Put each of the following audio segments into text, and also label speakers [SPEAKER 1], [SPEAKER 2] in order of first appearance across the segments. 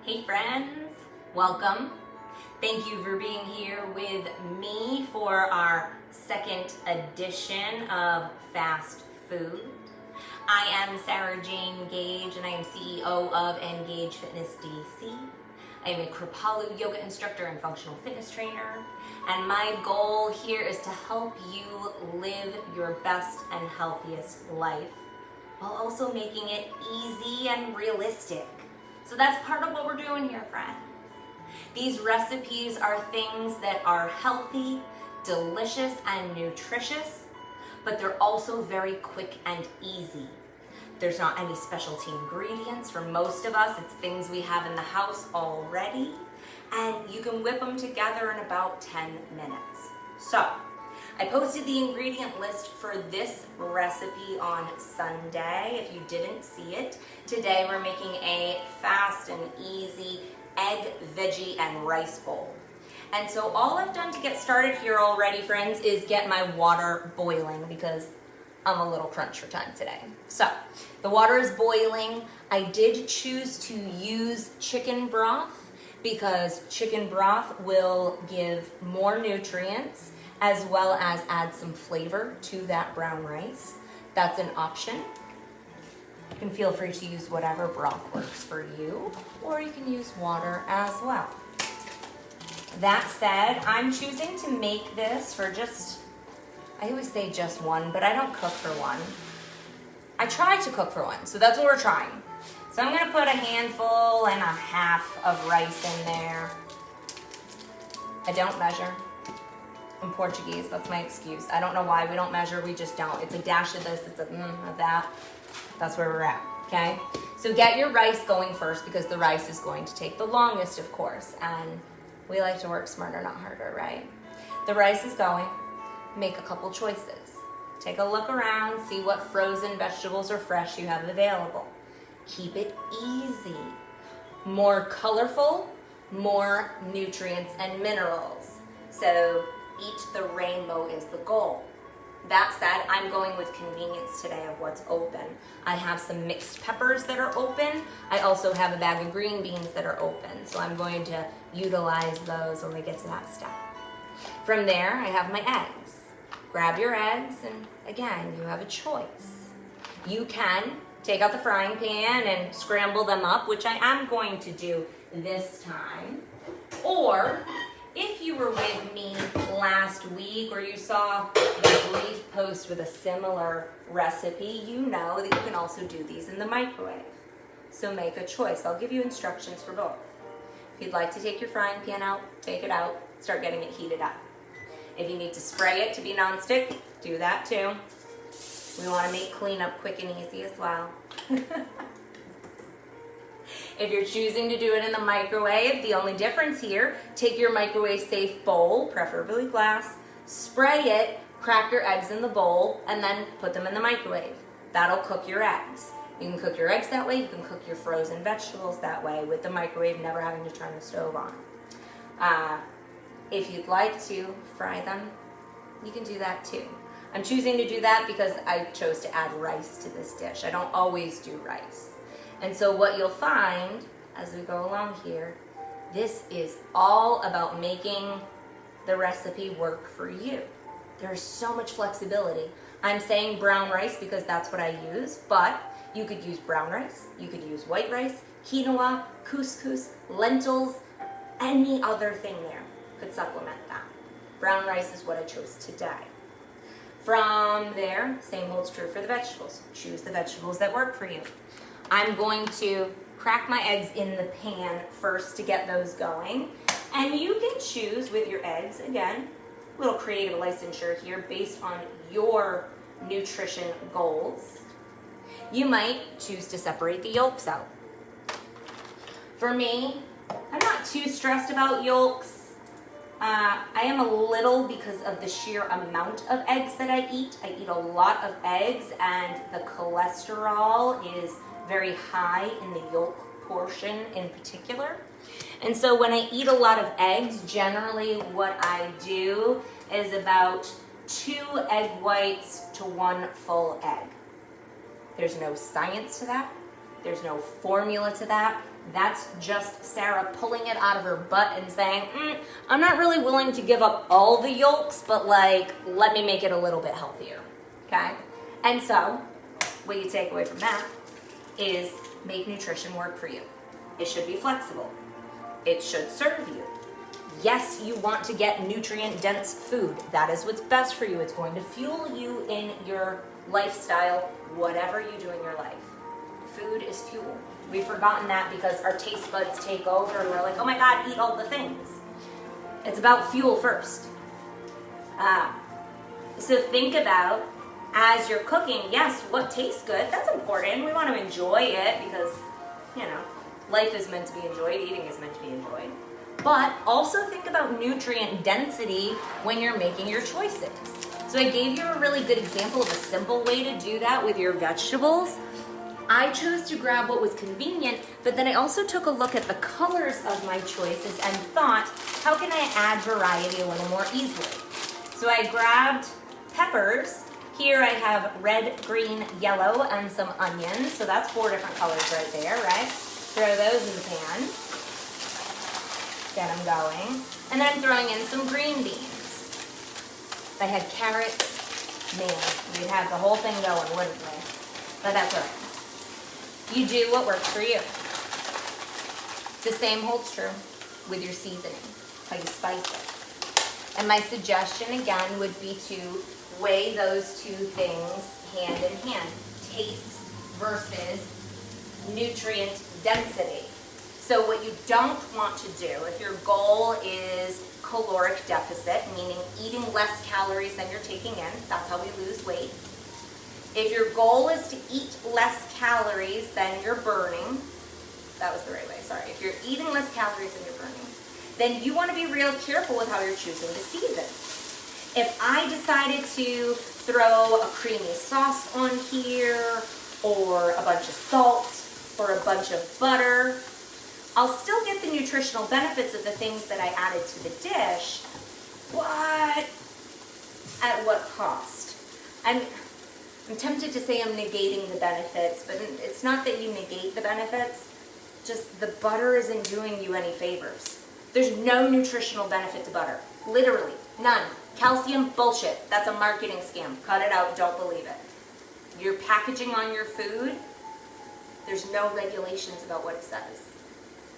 [SPEAKER 1] Hey friends, welcome. Thank you for being here with me for our second edition of Fast Food. I am Sara-Jane Gage and I am CEO of Gage Fitness DC. I am a Kripalu yoga instructor and functional fitness trainer, and my goal here is to help you live your best and healthiest life while also making it easy and realistic. So that's part of what we're doing here, friends. These recipes are things that are healthy, delicious, and nutritious, but they're also very quick and easy. There's not any specialty ingredients. For most of us, it's things we have in the house already, and you can whip them together in about 10 minutes. So, I posted the ingredient list for this recipe on Sunday, if you didn't see it. Today we're making a fast and easy egg, veggie, and rice bowl. And so all I've done to get started here already, friends, is get my water boiling because I'm a little crunched for time today. So, the water is boiling. I did choose to use chicken broth because chicken broth will give more nutrients as well as add some flavor to that brown rice. That's an option. You can feel free to use whatever broth works for you, or you can use water as well. That said, I'm choosing to make this for just, I always say just one, but I don't cook for one. I try to cook for one, so that's what we're trying. So I'm gonna put a handful and a half of rice in there. I don't measure. I'm Portuguese, that's my excuse. I don't know why we don't measure, we just don't. It's a dash of this, it's a of that. That's where we're at, okay? So get your rice going first because the rice is going to take the longest, of course, and we like to work smarter, not harder, right? The rice is going. Make a couple choices. Take a look around, see what frozen vegetables or fresh you have available. Keep it easy. More colorful, more nutrients and minerals. So eat the rainbow is the goal. That said, I'm going with convenience today of what's open. I have some mixed peppers that are open. I also have a bag of green beans that are open. So I'm going to utilize those when we get to that step. From there, I have my eggs. Grab your eggs, and again, you have a choice. You can take out the frying pan and scramble them up, which I am going to do this time. Or, if you were with me last week or you saw the brief post with a similar recipe, you know that you can also do these in the microwave. So make a choice. I'll give you instructions for both. If you'd like to take your frying pan out, take it out, start getting it heated up. If you need to spray it to be nonstick, do that too. We want to make cleanup quick and easy as well. If you're choosing to do it in the microwave, the only difference here, take your microwave safe bowl, preferably glass, spray it, crack your eggs in the bowl, and then put them in the microwave. That'll cook your eggs. You can cook your eggs that way, you can cook your frozen vegetables that way with the microwave, never having to turn the stove on. If you'd like to fry them, you can do that too. I'm choosing to do that because I chose to add rice to this dish. I don't always do rice. And so what you'll find as we go along here, this is all about making the recipe work for you. There's so much flexibility. I'm saying brown rice because that's what I use, but you could use brown rice, you could use white rice, quinoa, couscous, lentils, any other thing there could supplement that. Brown rice is what I chose today. From there, same holds true for the vegetables. Choose the vegetables that work for you. I'm going to crack my eggs in the pan first to get those going. And you can choose with your eggs, again, a little creative licensure here based on your nutrition goals. You might choose to separate the yolks out. For me, I'm not too stressed about yolks. I am a little because of the sheer amount of eggs that I eat. I eat a lot of eggs and the cholesterol is very high in the yolk portion in particular. And so when I eat a lot of eggs, generally what I do is about 2 egg whites to 1 full egg. There's no science to that. There's no formula to that. That's just Sarah pulling it out of her butt and saying, I'm not really willing to give up all the yolks, but like, let me make it a little bit healthier, okay? And so, what you take away from that is make nutrition work for you. It should be flexible. It should serve you. Yes, you want to get nutrient-dense food. That is what's best for you. It's going to fuel you in your lifestyle, whatever you do in your life. Food is fuel. We've forgotten that because our taste buds take over and we're like, oh my God, eat all the things. It's about fuel first. So think about, as you're cooking, yes, what tastes good, that's important. We want to enjoy it because, you know, life is meant to be enjoyed, eating is meant to be enjoyed. But also think about nutrient density when you're making your choices. So I gave you a really good example of a simple way to do that with your vegetables. I chose to grab what was convenient, but then I also took a look at the colors of my choices and thought, how can I add variety a little more easily? So I grabbed peppers. Here I have red, green, yellow, and some onions. So that's 4 different colors right there, right? Throw those in the pan. Get them going. And then I'm throwing in some green beans. If I had carrots, man, we'd have the whole thing going, wouldn't we? But that's all right. You do what works for you. The same holds true with your seasoning, how you spice it. And my suggestion again would be to weigh those 2 things hand in hand. Taste versus nutrient density. So what you don't want to do, if your goal is caloric deficit, meaning eating less calories than you're taking in, that's how we lose weight. If your goal is to eat less calories than you're burning, that was the right way, sorry. If you're eating less calories than you're burning, then you want to be real careful with how you're choosing to season. If I decided to throw a creamy sauce on here, or a bunch of salt, or a bunch of butter, I'll still get the nutritional benefits of the things that I added to the dish, but at what cost? I'm tempted to say I'm negating the benefits, but it's not that you negate the benefits, just the butter isn't doing you any favors. There's no nutritional benefit to butter. Literally, none. Calcium, bullshit. That's a marketing scam. Cut it out, don't believe it. Your packaging on your food, there's no regulations about what it says.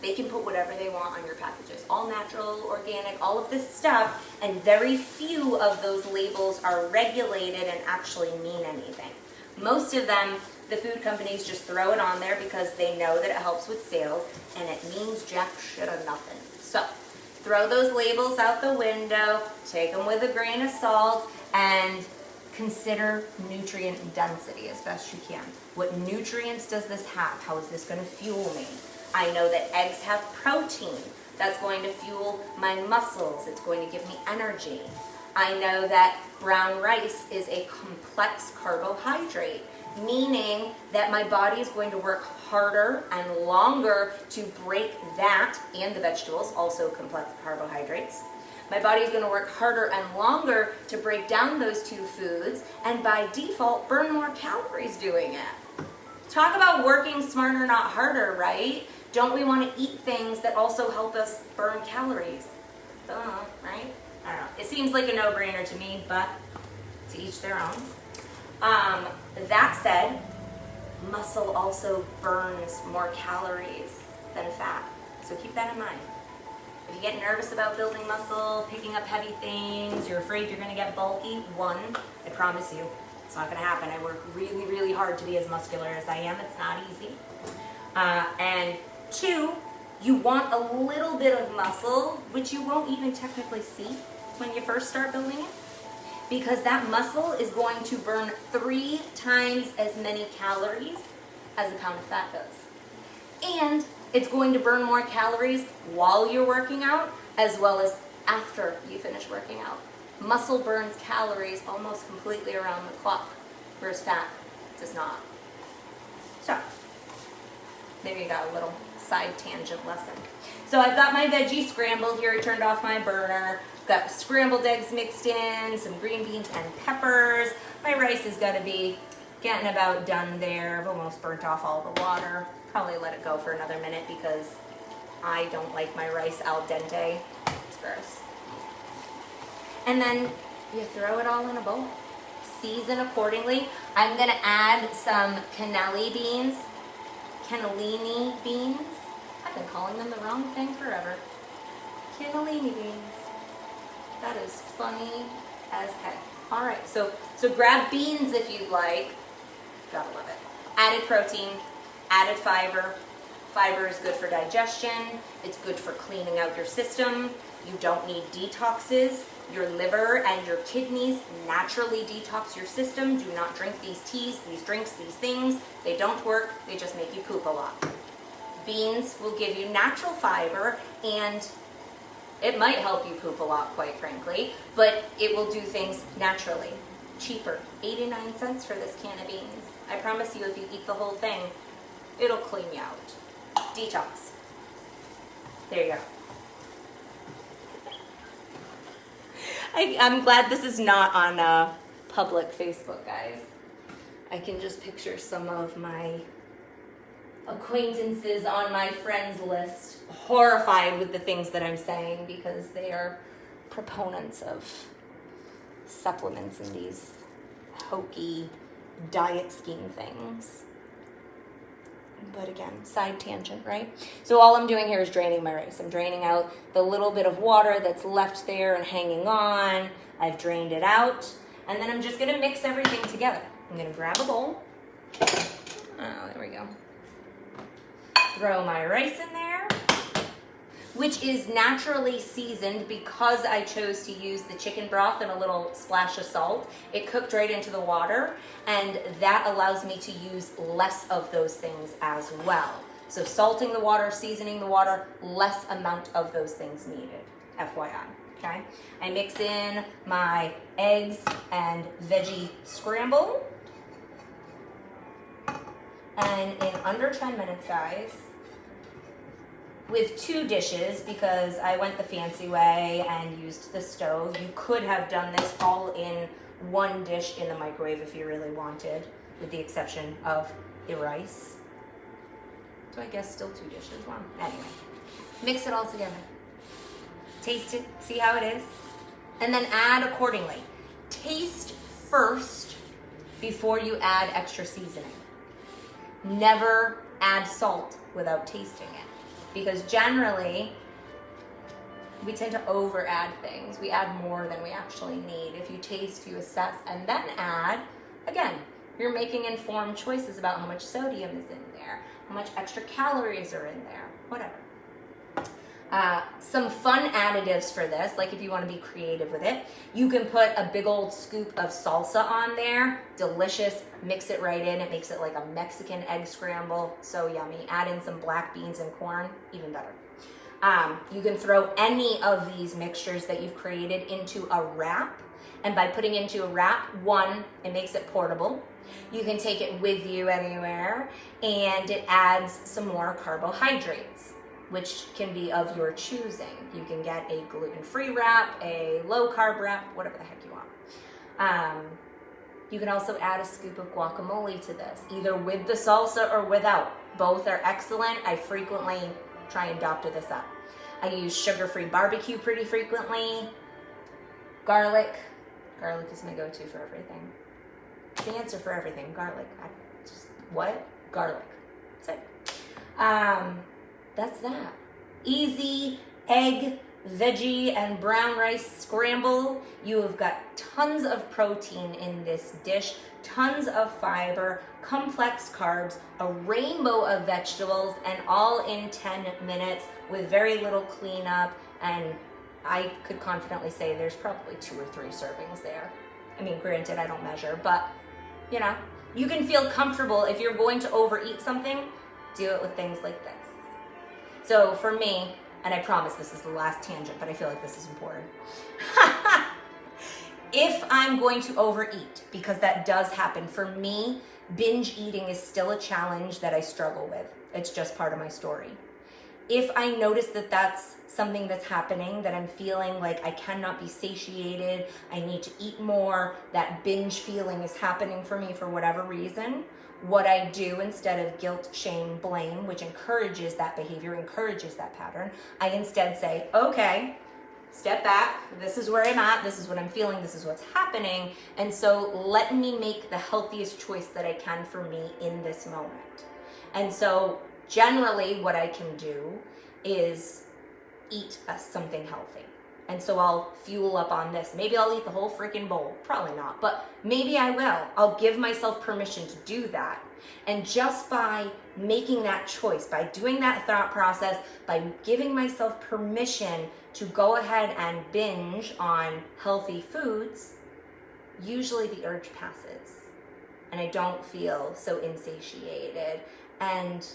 [SPEAKER 1] They can put whatever they want on your packages. All natural, organic, all of this stuff, and very few of those labels are regulated and actually mean anything. Most of them, the food companies just throw it on there because they know that it helps with sales, and it means jack shit or nothing. So, throw those labels out the window, take them with a grain of salt, and consider nutrient density as best you can. What nutrients does this have? How is this going to fuel me? I know that eggs have protein. That's going to fuel my muscles. It's going to give me energy. I know that brown rice is a complex carbohydrate, meaning that my body is going to work harder and longer to break that, and the vegetables, also complex carbohydrates. My body is going to work harder and longer to break down those 2 foods, and by default, burn more calories doing it. Talk about working smarter, not harder, right? Don't we want to eat things that also help us burn calories? Right? I don't know. It seems like a no-brainer to me, but to each their own. That said, muscle also burns more calories than fat. So keep that in mind. If you get nervous about building muscle, picking up heavy things, you're afraid you're going to get bulky, 1, I promise you, it's not going to happen. I work really, really hard to be as muscular as I am. It's not easy. And 2, you want a little bit of muscle, which you won't even technically see when you first start building it, because that muscle is going to burn 3 times as many calories as a pound of fat does. And it's going to burn more calories while you're working out, as well as after you finish working out. Muscle burns calories almost completely around the clock, whereas fat does not. So, maybe you got a little side tangent lesson. So I've got my veggie scrambled here. I turned off my burner. Got scrambled eggs mixed in, some green beans and peppers. My rice has got to be Getting about done there. I've almost burnt off all the water. Probably let it go for another minute because I don't like my rice al dente. It's gross. And then you throw it all in a bowl. Season accordingly. I'm gonna add some cannellini beans. I've been calling them the wrong thing forever. Cannellini beans. That is funny as heck. All right, so grab beans if you'd like. Gotta love it. Added protein, added fiber. Fiber is good for digestion. It's good for cleaning out your system. You don't need detoxes. Your liver and your kidneys naturally detox your system. Do not drink these teas, these drinks, these things. They don't work. They just make you poop a lot. Beans will give you natural fiber, and it might help you poop a lot, quite frankly, but it will do things naturally. Cheaper, 89 cents for this can of beans. I promise you, if you eat the whole thing, it'll clean you out. Detox. There you go. I'm glad this is not on public Facebook, guys. I can just picture some of my acquaintances on my friends list horrified with the things that I'm saying because they are proponents of supplements and these hokey diet scheme things. But again, side tangent, right? So all I'm doing here is draining my rice. I'm draining out the little bit of water that's left there and hanging on. I've drained it out. And then I'm just gonna mix everything together. I'm gonna grab a bowl. Oh, there we go. Throw my rice in there, which is naturally seasoned because I chose to use the chicken broth and a little splash of salt. It cooked right into the water, and that allows me to use less of those things as well. So salting the water, seasoning the water, less amount of those things needed, FYI, okay? I mix in my eggs and veggie scramble. And in under 10 minutes, guys, with 2 dishes, because I went the fancy way and used the stove. You could have done this all in 1 dish in the microwave if you really wanted, with the exception of the rice. So I guess still 2 dishes. Well, anyway, mix it all together. Taste it, see how it is, and then add accordingly. Taste first before you add extra seasoning. Never add salt without tasting it. Because generally, we tend to over add things. We add more than we actually need. If you taste, you assess, and then add, again, you're making informed choices about how much sodium is in there, how much extra calories are in there, whatever. Some fun additives for this, like if you want to be creative with it, you can put a big old scoop of salsa on there. Delicious. Mix it right in. It makes it like a Mexican egg scramble. So yummy. Add in some black beans and corn. Even better. You can throw any of these mixtures that you've created into a wrap. And by putting into a wrap, 1, it makes it portable. You can take it with you anywhere. And it adds some more carbohydrates, which can be of your choosing. You can get a gluten-free wrap, a low-carb wrap, whatever the heck you want. You can also add a scoop of guacamole to this, either with the salsa or without. Both are excellent. I frequently try and doctor this up. I use sugar-free barbecue pretty frequently. Garlic. Garlic is my go-to for everything. It's the answer for everything, garlic. What? Garlic. That's it. That's that. Easy egg, veggie, and brown rice scramble. You have got tons of protein in this dish, tons of fiber, complex carbs, a rainbow of vegetables, and all in 10 minutes with very little cleanup. And I could confidently say there's probably 2 or 3 servings there. I mean, granted, I don't measure, but you know, you can feel comfortable if you're going to overeat something, do it with things like this. So for me, and I promise this is the last tangent, but I feel like this is important. If I'm going to overeat, because that does happen, for me, binge eating is still a challenge that I struggle with. It's just part of my story. if I notice that that's something that's happening, that I'm feeling like I cannot be satiated, I need to eat more, that binge feeling is happening for me for whatever reason, what I do instead of guilt, shame, blame, which encourages that behavior, encourages that pattern, I instead say, okay, step back, this is where I'm at, this is what I'm feeling, this is what's happening, and so let me make the healthiest choice that I can for me in this moment. And so generally what I can do is eat something healthy. And so I'll fuel up on this. Maybe I'll eat the whole freaking bowl. Probably not, but maybe I will. I'll give myself permission to do that. And just by making that choice, by doing that thought process, by giving myself permission to go ahead and binge on healthy foods, usually the urge passes and I don't feel so insatiated. And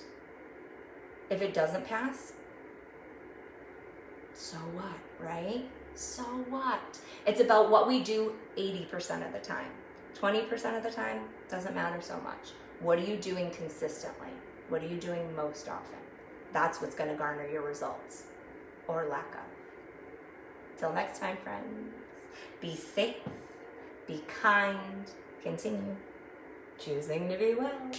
[SPEAKER 1] if it doesn't pass, so what, right? So what? It's about what we do 80% of the time. 20% of the time, doesn't matter so much. What are you doing consistently? What are you doing most often? That's what's going to garner your results, or lack of. Till next time, friends, be safe, be kind, continue choosing to be well.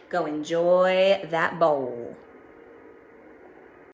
[SPEAKER 1] Go enjoy that bowl.